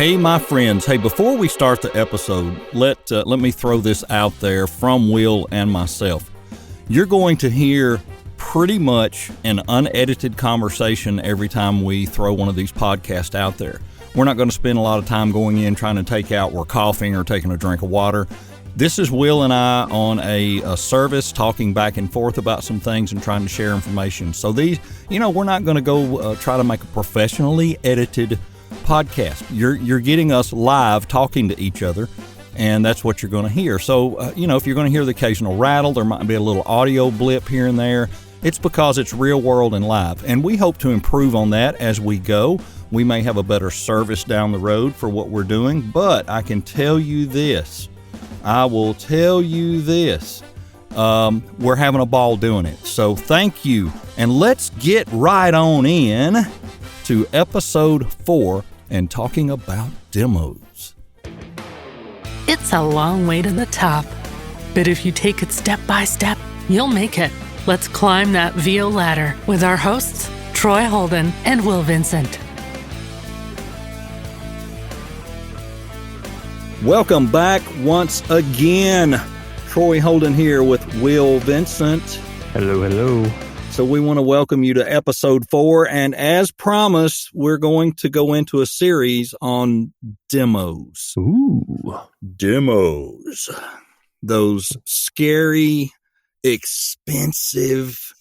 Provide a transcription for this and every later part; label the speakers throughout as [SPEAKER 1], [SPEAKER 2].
[SPEAKER 1] Hey, my friends. Hey, before we start the episode, let me throw this out there from Will and myself. You're going to hear pretty much an unedited conversation every time we throw one of these podcasts out there. We're not going to spend a lot of time going in trying to take out we're coughing or taking a drink of water. This is Will and I on a service talking back and forth about some things and trying to share information. So these, we're not going to go try to make a professionally edited podcast. You're getting us live talking to each other, and that's what you're going to hear. So, if you're going to hear the occasional rattle, there might be a little audio blip here and there. It's because it's real world and live, and we hope to improve on that as we go. We may have a better service down the road for what we're doing, but I can tell you this. I will tell you this. We're having a ball doing it. So thank you, and let's get right on in to episode 4 and talking about demos.
[SPEAKER 2] It's a long way to the top, but if you take it step by step, you'll make it. Let's climb that VO ladder with our hosts, Troy Holden and Will Vincent.
[SPEAKER 1] Welcome back once again. Troy Holden here with Will Vincent.
[SPEAKER 3] Hello, hello.
[SPEAKER 1] So we want to welcome you to episode 4, and as promised, we're going to go into a series on demos.
[SPEAKER 3] Ooh.
[SPEAKER 1] Demos. Those scary, expensive,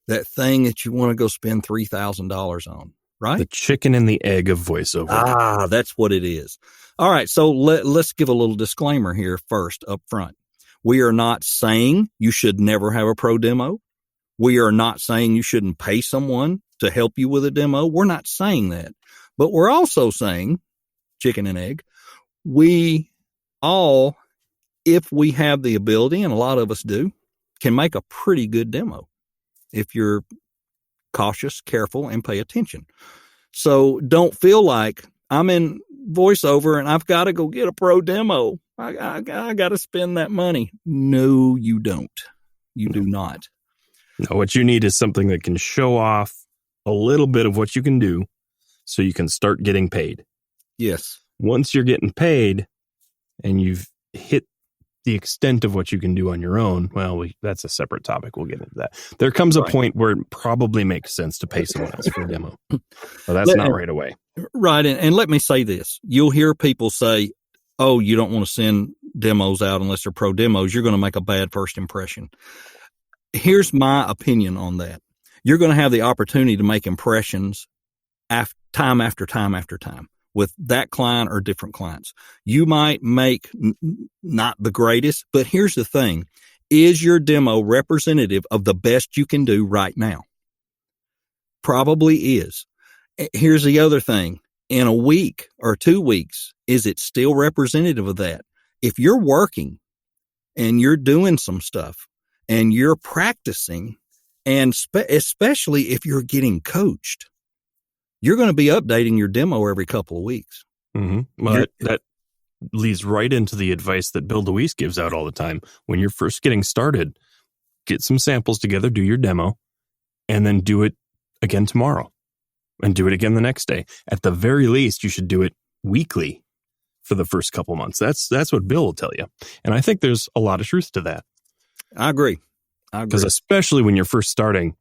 [SPEAKER 1] that thing that you want to go spend $3,000 on, right?
[SPEAKER 3] The chicken and the egg of voiceover.
[SPEAKER 1] Ah, that's what it is. All right, so let's give a little disclaimer here first up front. We are not saying you should never have a pro demo. We are not saying you shouldn't pay someone to help you with a demo. We're not saying that. But we're also saying, chicken and egg, we all, if we have the ability, and a lot of us do, can make a pretty good demo if you're cautious, careful, and pay attention. So don't feel like I'm in voiceover and I've got to go get a pro demo. I got to spend that money. No, you don't. You do not.
[SPEAKER 3] No, what you need is something that can show off a little bit of what you can do so you can start getting paid.
[SPEAKER 1] Yes.
[SPEAKER 3] Once you're getting paid and you've hit the extent of what you can do on your own, well, that's a separate topic. We'll get into that. There comes a point where it probably makes sense to pay someone else for a demo. But that's not right away.
[SPEAKER 1] Right. And let me say this. You'll hear people say, oh, you don't want to send demos out unless they're pro demos. You're going to make a bad first impression. Here's my opinion on that. You're going to have the opportunity to make impressions time after time after time with that client or different clients. You might make not the greatest, but here's the thing. Is your demo representative of the best you can do right now? Probably is. Here's the other thing. In a week or 2 weeks, is it still representative of that? If you're working and you're doing some stuff and you're practicing, and especially if you're getting coached, you're going to be updating your demo every couple of weeks.
[SPEAKER 3] Mm-hmm. Well, that leads right into the advice that Bill DeWeese gives out all the time. When you're first getting started, get some samples together, do your demo, and then do it again tomorrow and do it again the next day. At the very least, you should do it weekly for the first couple months. That's what Bill will tell you. And I think there's a lot of truth to that.
[SPEAKER 1] I agree.
[SPEAKER 3] Because especially when you're first starting,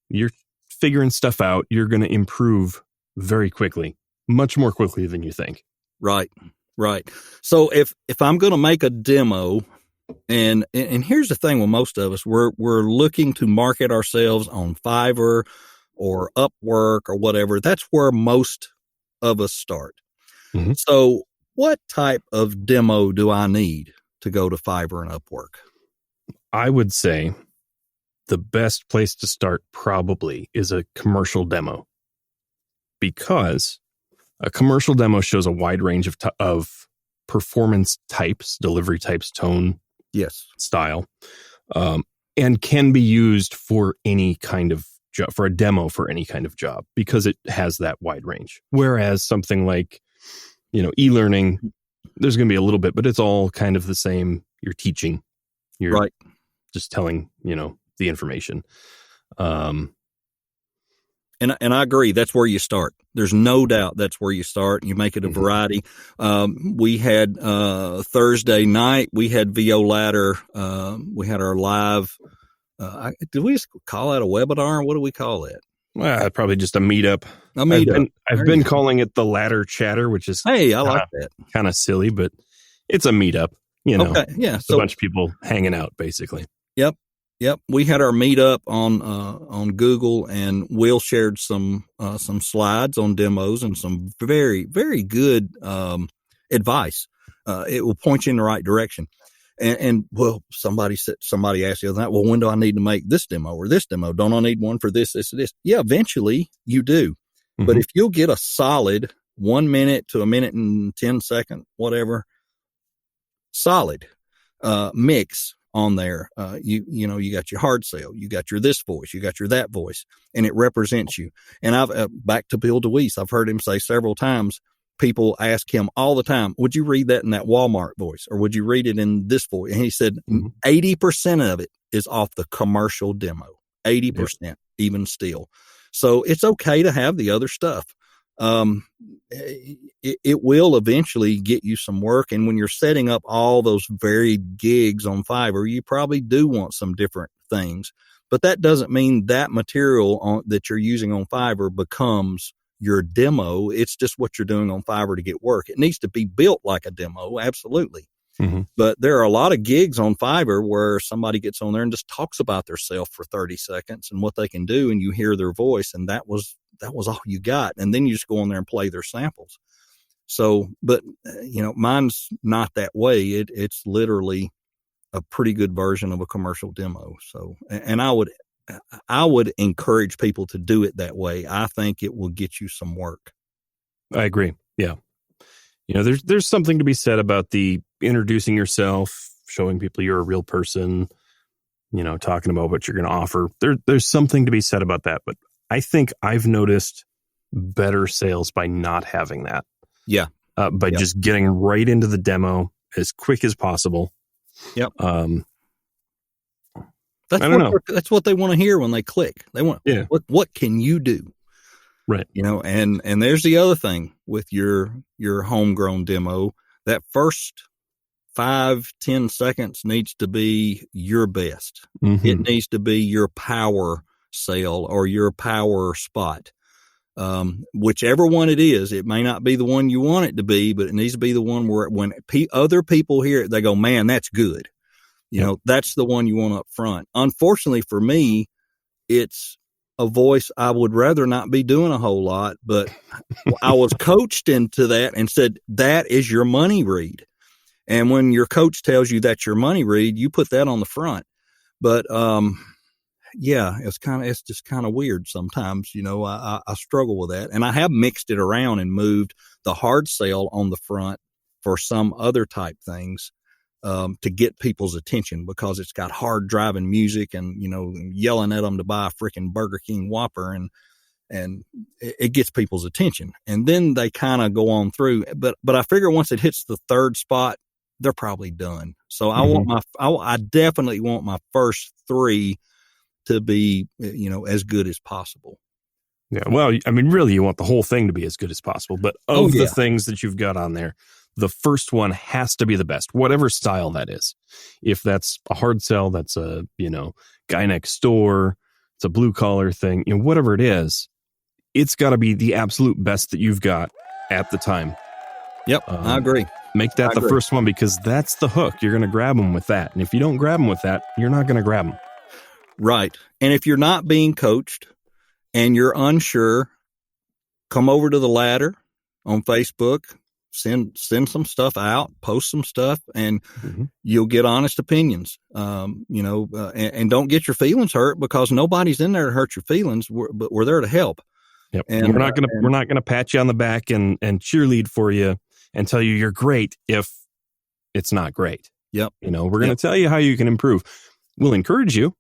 [SPEAKER 3] you're figuring stuff out. You're going to improve very quickly, much more quickly than you think.
[SPEAKER 1] Right. So if I'm going to make a demo, and here's the thing with most of us, we're looking to market ourselves on Fiverr or Upwork or whatever. That's where most of us start. Mm-hmm. So what type of demo do I need to go to Fiverr and Upwork?
[SPEAKER 3] I would say the best place to start probably is a commercial demo, because a commercial demo shows a wide range of performance types, delivery types, tone, style, and can be used for any kind of job, for a demo for any kind of job, because it has that wide range. Whereas something like, e-learning, there's going to be a little bit, but it's all kind of the same. You're teaching, you're just telling, the information.
[SPEAKER 1] And I agree. That's where you start. There's no doubt that's where you start. You make it a variety. We had Thursday night, we had VO Ladder. We had our live. Did we just call that a webinar? What do we call it?
[SPEAKER 3] Well, probably just a meetup. I've been calling it the Ladder Chatter, which is
[SPEAKER 1] I like that.
[SPEAKER 3] Kind of silly, but it's a meetup.
[SPEAKER 1] Okay, yeah.
[SPEAKER 3] So a bunch of people hanging out, basically.
[SPEAKER 1] Yep. We had our meetup on Google, and Will shared some slides on demos and some very, very good advice. It will point you in the right direction. And well, somebody asked the other night, well, when do I need to make this demo or this demo? Don't I need one for this? Yeah, eventually you do. Mm-hmm. But if you'll get a solid 1 minute to 1 minute and 10 second, whatever, solid mix on there, you got your hard sell, you got your this voice, you got your that voice, and it represents you. And I've back to Bill DeWeese, I've heard him say several times, people ask him all the time, would you read that in that Walmart voice, or would you read it in this voice? And he said 80% of it is off the commercial demo, 80% even still. So it's okay to have the other stuff. It will eventually get you some work. And when you're setting up all those varied gigs on Fiverr, you probably do want some different things, but that doesn't mean that material that you're using on Fiverr becomes your demo. It's just what you're doing on Fiverr to get work. It needs to be built like a demo. Absolutely. Mm-hmm. But there are a lot of gigs on Fiverr where somebody gets on there and just talks about themselves for 30 seconds and what they can do. And you hear their voice, and that was all you got. And then you just go on there and play their samples. So, but mine's not that way. It's literally a pretty good version of a commercial demo. So, and I would encourage people to do it that way. I think it will get you some work.
[SPEAKER 3] I agree. Yeah. There's something to be said about the introducing yourself, showing people you're a real person, talking about what you're going to offer. There's something to be said about that. But I think I've noticed better sales by not having that.
[SPEAKER 1] Yeah.
[SPEAKER 3] By just getting right into the as quick as possible.
[SPEAKER 1] Yep. That's what they want to hear when they click. They want, what can you do?
[SPEAKER 3] Right.
[SPEAKER 1] And there's the other thing with your homegrown demo, that first 5-10 seconds needs to be your best. Mm-hmm. It needs to be your power sale or your power spot. Whichever one it is, it may not be the one you want it to be, but it needs to be the one where when other people hear it, they go, man, that's good. That's the one you want up front. Unfortunately for me, it's a voice I would rather not be doing a whole lot, but I was coached into that and said, that is your money read. And when your coach tells you that's your money read, you put that on the front. But, it's just kind of weird sometimes. I struggle with that, and I have mixed it around and moved the hard sell on the front for some other type things. To get people's attention because it's got hard driving music and, yelling at them to buy a freaking Burger King Whopper and it gets people's attention. And then they kind of go on through, but I figure once it hits the third spot, they're probably done. So I definitely want my first 3 to be, as good as possible.
[SPEAKER 3] Yeah. Well, I mean, really, you want the whole thing to be as good as possible, but the things that you've got on there, the first one has to be the best, whatever style that is. If that's a hard sell, that's a, guy next door, it's a blue collar thing, whatever it is, it's got to be the absolute best that you've got at the time.
[SPEAKER 1] Yep. I agree.
[SPEAKER 3] Make that the first one because that's the hook. You're going to grab them with that. And if you don't grab them with that, you're not going to grab them.
[SPEAKER 1] Right. And if you're not being coached and you're unsure, come over to the Ladder on Facebook. Send some stuff out, post some stuff, and you'll get honest opinions. And don't get your feelings hurt because nobody's in there to hurt your feelings. But we're there to help.
[SPEAKER 3] Yep. And we're not gonna pat you on the back and cheerlead for you and tell you you're great if it's not great.
[SPEAKER 1] Yep.
[SPEAKER 3] We're gonna tell you how you can improve. We'll encourage you.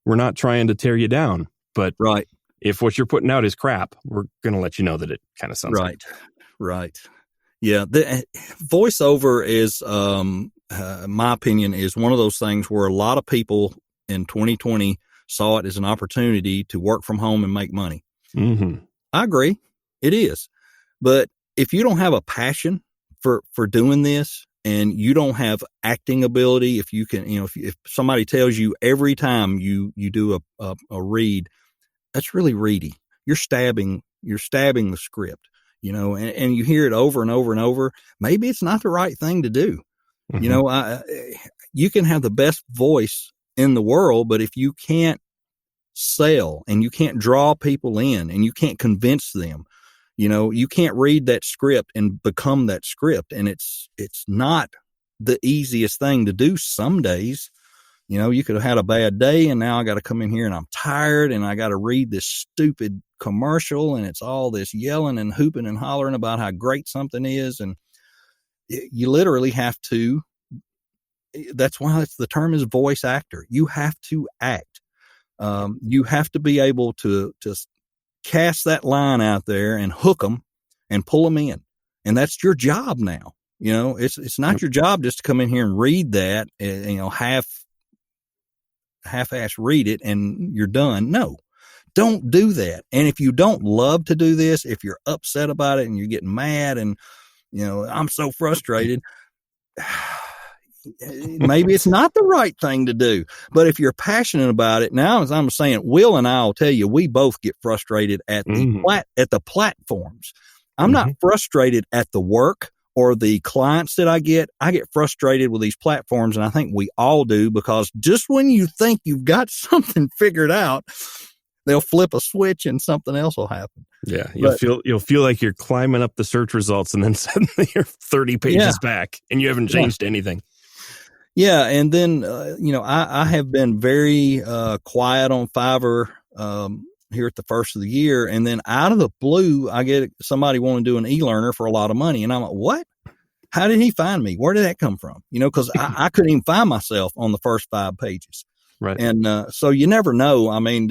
[SPEAKER 3] We're not trying to tear you down, but if what you're putting out is crap, we're gonna let you know that it kind of sounds
[SPEAKER 1] right. Yeah, the voiceover is, my opinion, is one of those things where a lot of people in 2020 saw it as an opportunity to work from home and make money.
[SPEAKER 3] Mm-hmm.
[SPEAKER 1] I agree. It is. But if you don't have a passion for doing this and you don't have acting ability, if you can, if somebody tells you every time you do a read, that's really reedy. You're stabbing the script, and you hear it over and over and over. Maybe it's not the right thing to do.
[SPEAKER 3] Mm-hmm.
[SPEAKER 1] You can have the best voice in the world, but if you can't sell and you can't draw people in and you can't convince them, you can't read that script and become that script. And it's not the easiest thing to do some days. You could have had a bad day and now I got to come in here and I'm tired and I got to read this stupid commercial and it's all this yelling and hooping and hollering about how great something is. And you literally have to, that's why the term is voice actor. You have to act. You have to be able to cast that line out there and hook them and pull them in. And that's your job now. It's not your job just to come in here and read that, half-ass read it and you're done. No, don't do that. And if you don't love to do this, if you're upset about it and you're getting mad and, I'm so frustrated, maybe it's not the right thing to do. But if you're passionate about it, now, as I'm saying, Will and I will tell you, we both get frustrated at the platforms. I'm not frustrated at the work or the clients that I get frustrated with these platforms. And I think we all do, because just when you think you've got something figured out, they'll flip a switch and something else will happen.
[SPEAKER 3] Yeah. You'll feel like you're climbing up the search results and then suddenly you're 30 pages back and you haven't changed anything.
[SPEAKER 1] Yeah. And then, I have been very quiet on Fiverr here at the first of the year. And then out of the blue, I get somebody wanting to do an e-learner for a lot of money. And I'm like, what? How did he find me? Where did that come from? Because I couldn't even find myself on the first 5 pages.
[SPEAKER 3] Right.
[SPEAKER 1] And so you never know. I mean,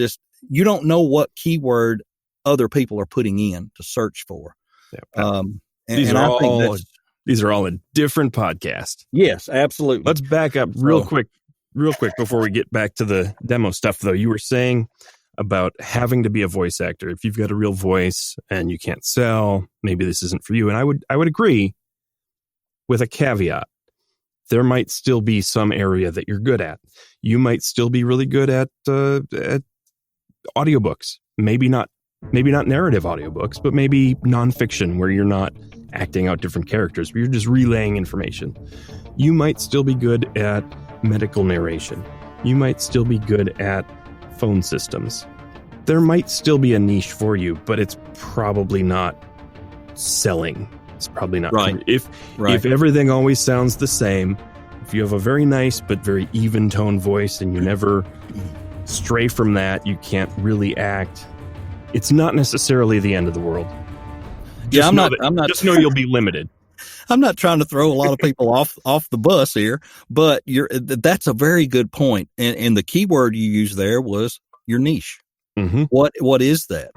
[SPEAKER 1] you don't know what keyword other people are putting in to search for.
[SPEAKER 3] Yeah. These are all a different podcast.
[SPEAKER 1] Yes, absolutely.
[SPEAKER 3] Let's back up real quick before we get back to the demo stuff, though. You were saying about having to be a voice actor. If you've got a real voice and you can't sell, maybe this isn't for you. And I would agree, with a caveat. There might still be some area that you're good at. You might still be really good at audiobooks. Maybe not narrative audiobooks, but maybe nonfiction where you're not acting out different characters, but you're just relaying information. You might still be good at medical narration. You might still be good at phone systems. There might still be a niche for you, but it's probably not selling. It's probably not
[SPEAKER 1] right.
[SPEAKER 3] If everything always sounds the same, if you have a very nice but very even tone voice and you never stray from that, you can't really act. It's not necessarily the end of the world.
[SPEAKER 1] I'm not.
[SPEAKER 3] Just know you'll be limited.
[SPEAKER 1] I'm not trying to throw a lot of people off the bus here, but that's a very good point. And the key word you used there was your niche.
[SPEAKER 3] Mm-hmm.
[SPEAKER 1] What is that?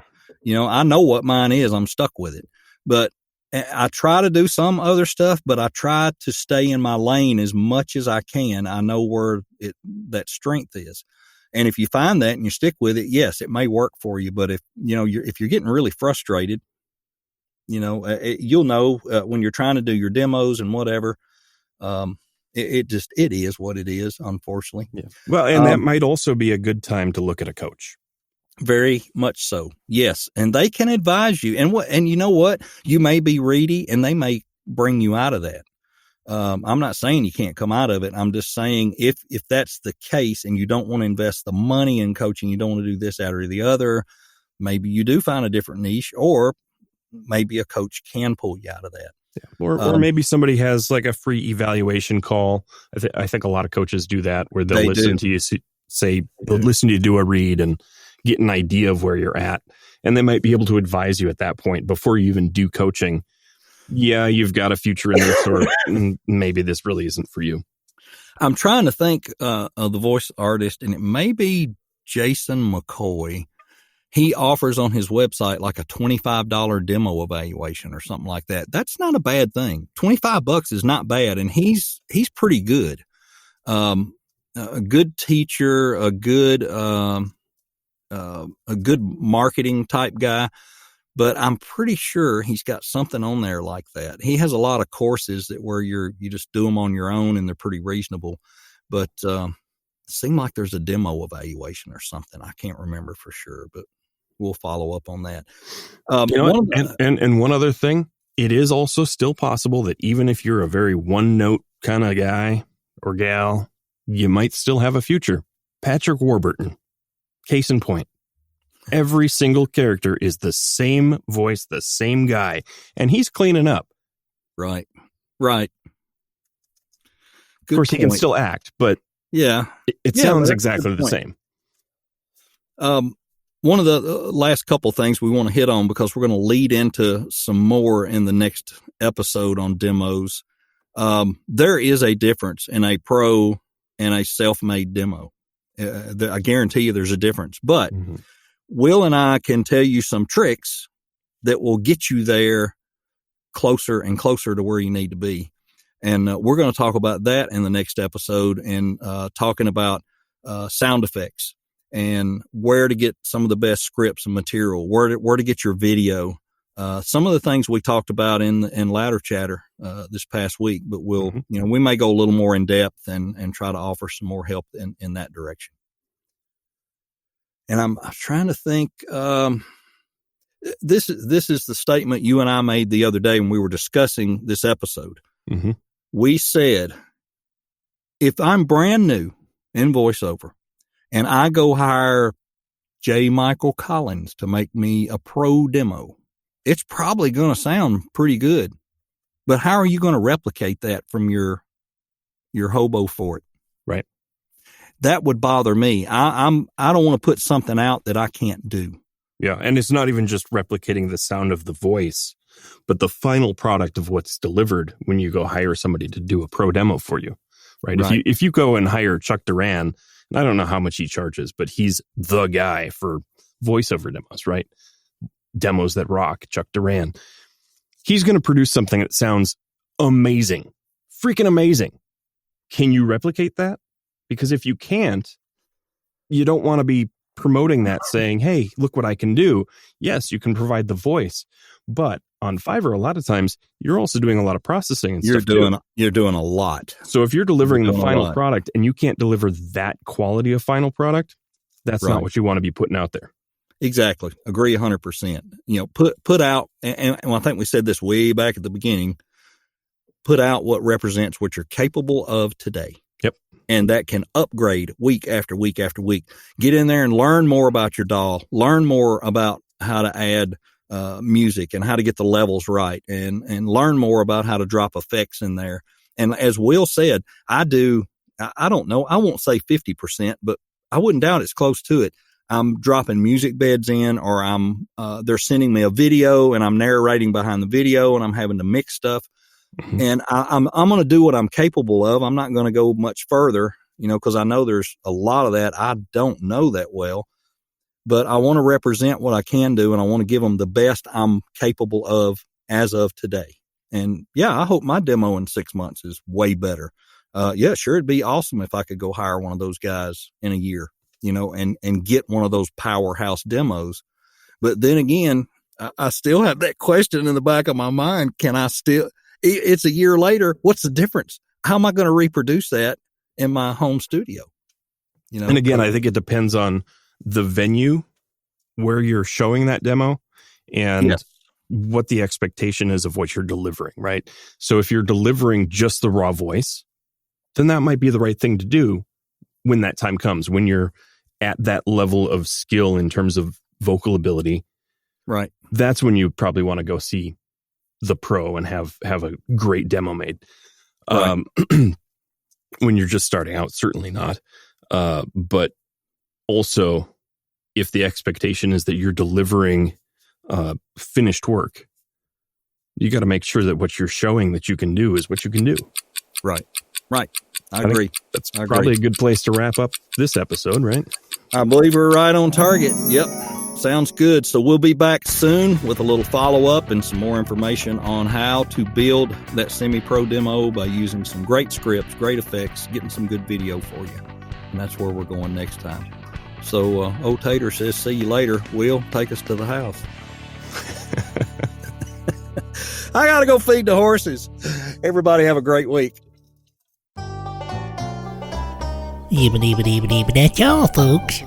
[SPEAKER 1] I know what mine is. I'm stuck with it, but I try to do some other stuff, but I try to stay in my lane as much as I can. I know where that strength is. And if you find that and you stick with it, yes, it may work for you. But if you're getting really frustrated, you'll know when you're trying to do your demos and whatever. It is what it is, unfortunately.
[SPEAKER 3] Yeah. Well, and that might also be a good time to look at a coach.
[SPEAKER 1] Very much so. Yes. And they can advise you. And you know what? You may be reedy and they may bring you out of that. I'm not saying you can't come out of it. I'm just saying if that's the case and you don't want to invest the money in coaching, you don't want to do this, that, or the other, maybe you do find a different niche, or maybe a coach can pull you out of that.
[SPEAKER 3] Yeah. Or maybe somebody has like a free evaluation call. I think a lot of coaches do that, where they'll listen to you listen to you do a read and get an idea of where you're at. And they might be able to advise you at that point before you even do coaching. Yeah, you've got a future in this, or maybe this really isn't for you.
[SPEAKER 1] I'm trying to think of the voice artist, and it may be Jason McCoy. He offers on his website like a $25 demo evaluation or something like that. That's not a bad thing. $25 is not bad, and he's pretty good. A good teacher, a good a good marketing type guy, but I'm pretty sure he's got something on there like that. He has a lot of courses that where you just do them on your own and they're pretty reasonable, but it seemed like there's a demo evaluation or something. I can't remember for sure, but we'll follow up on that.
[SPEAKER 3] And one other thing, it is also still possible that even if you're a very one note kind of guy or gal, you might still have a future. Patrick Warburton, case in point. Every single character is the same voice, the same guy, and he's cleaning up.
[SPEAKER 1] Right.
[SPEAKER 3] Good of course, point. He can still act, but
[SPEAKER 1] yeah,
[SPEAKER 3] it sounds exactly the same.
[SPEAKER 1] One of the last couple things we want to hit on, because we're going to lead into some more in the next episode on demos. There is a difference in a pro and a self-made demo. I guarantee you there's a difference, but Will and I can tell you some tricks that will get you there closer and closer to where you need to be. And we're going to talk about that in the next episode, and talking about sound effects and where to get some of the best scripts and material, where to get your video. Some of the things we talked about in Ladder Chatter this past week, but we'll, we may go a little more in depth and try to offer some more help in that direction. And I'm trying to think, this is the statement you and I made the other day when we were discussing this episode. We said, if I'm brand new in voiceover and I go hire J. Michael Collins to make me a pro demo, it's probably going to sound pretty good, but how are you going to replicate that from your hobo fort?
[SPEAKER 3] Right.
[SPEAKER 1] That would bother me. I don't want to put something out that I can't do.
[SPEAKER 3] Yeah. And it's not even just replicating the sound of the voice, but the final product of what's delivered when you go hire somebody to do a pro demo for you. Right. If you go and hire Chuck Duran, and I don't know how much he charges, but he's the guy for voiceover demos, right? Demos that rock, Chuck Duran. He's going to produce something that sounds amazing, freaking amazing. Can you replicate that? Because if you can't, you don't want to be promoting that, saying, hey, look what I can do. Yes, you can provide the voice, but on Fiverr, a lot of times you're also doing a lot of processing and
[SPEAKER 1] you're doing a lot.
[SPEAKER 3] So if you're delivering the final product and you can't deliver that quality of final product, that's not what you want to be putting out there.
[SPEAKER 1] Exactly. Agree 100%. Put out, and I think we said this way back at the beginning, put out what represents what you're capable of today.
[SPEAKER 3] Yep.
[SPEAKER 1] And that can upgrade week after week after week. Get in there and learn more about your DAW, learn more about how to add music and how to get the levels right, and learn more about how to drop effects in there. And as Will said, I don't know, I won't say 50%, but I wouldn't doubt it's close to it. I'm dropping music beds in, or they're sending me a video and I'm narrating behind the video and I'm having to mix stuff. And I'm going to do what I'm capable of. I'm not going to go much further, because I know there's a lot of that I don't know that well, but I want to represent what I can do, and I want to give them the best I'm capable of as of today. And I hope my demo in 6 months is way better. Sure, it'd be awesome if I could go hire one of those guys in a year, and get one of those powerhouse demos. But then again, I still have that question in the back of my mind. It's a year later. What's the difference? How am I going to reproduce that in my home studio?
[SPEAKER 3] And again, I think it depends on the venue where you're showing that demo and what the expectation is of what you're delivering, right? So if you're delivering just the raw voice, then that might be the right thing to do when that time comes, when you're at that level of skill in terms of vocal ability.
[SPEAKER 1] Right.
[SPEAKER 3] That's when you probably want to go see the pro and have a great demo made. Right. When you're just starting out, certainly not. But also, if the expectation is that you're delivering finished work, you got to make sure that what you're showing that you can do is what you can do.
[SPEAKER 1] Right. I agree.
[SPEAKER 3] That's probably a good place to wrap up this episode, right?
[SPEAKER 1] I believe we're right on target. Yep. Sounds good. So we'll be back soon with a little follow-up and some more information on how to build that semi-pro demo by using some great scripts, great effects, getting some good video for you. And that's where we're going next time. So old Tater says, see you later. Will, take us to the house. I got to go feed the horses. Everybody have a great week.
[SPEAKER 4] That's all, folks.